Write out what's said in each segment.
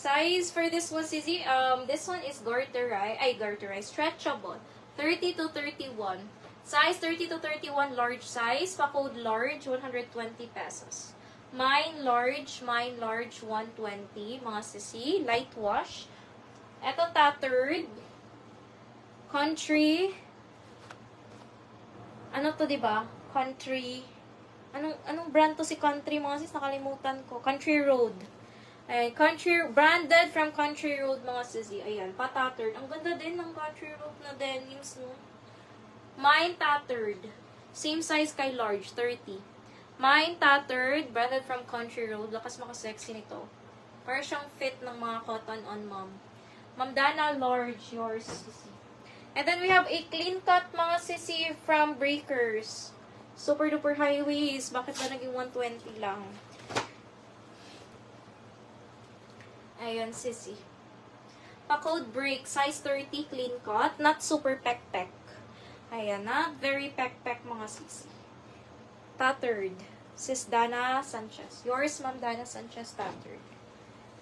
Size for this one, Sissy, this one is garterized, stretchable. 30 to 31. Size 30 to 31, large size. Pa-code large, 120 pesos. Mine large, 120. Mga Sissy, light wash. Ito tattered. Country. Ano to, diba? Country. Anong brand to si Country, mga sis? Nakalimutan ko. Country Road. Ayan, branded from Country Road, mga sisi. Ayan, pa-tattered. Ang ganda din ng Country Road na denims, no? Mine tattered. Same size kay large, 30. Mine tattered, branded from Country Road. Lakas maka-sexy nito. Para siyang fit ng mga cotton on mom. Ma'am Dana, large, yours, sisi. And then we have a clean cut, mga sisi, from Breakers. Super duper high waist. Bakit ba naging 120 lang? Ayan, sissy. Pa-code break. Size 30, clean cut. Not super pek-pek. Ayan, not very pek-pek, mga sissy. Tattered. Sis Dana Sanchez. Yours, Ma'am Dana Sanchez, tattered.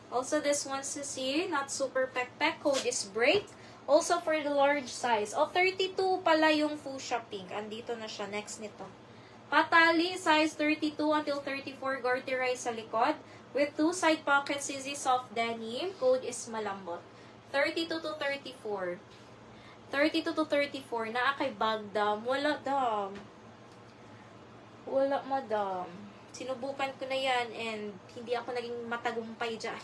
Also, this one, sissy. Not super pek-pek. Code is break. Also, for the large size. 32 pala yung fuchsia pink. Andito na siya. Next nito. Patali, size 32 until 34, garterized sa likod. With 2 side pockets, sissy, soft denim. Code is malambot. 32 to 34. 32 to 34. Naa kay bag, dam. Wala, dam. Wala, madam. Sinubukan ko na yan and hindi ako naging matagumpay dyan.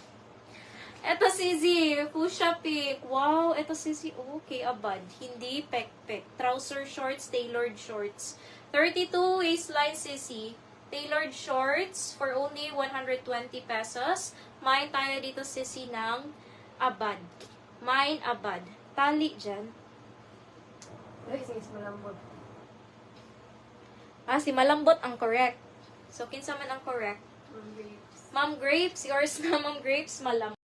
Eto, sissy. Fuchsia pink. Wow, eto, sissy. Okay, abad. Hindi pek-pek. Trouser shorts, tailored shorts. 32 waistline, sissy. Tailored shorts for only 120 pesos. Mine tayo dito, sissy, ng abad. Mine, abad. Tali dyan. Malambot. Si malambot ang correct. So, kinsa man ang correct? Ma'am Grapes. Ma'am Grapes. Yours na, Ma'am Grapes, malambot.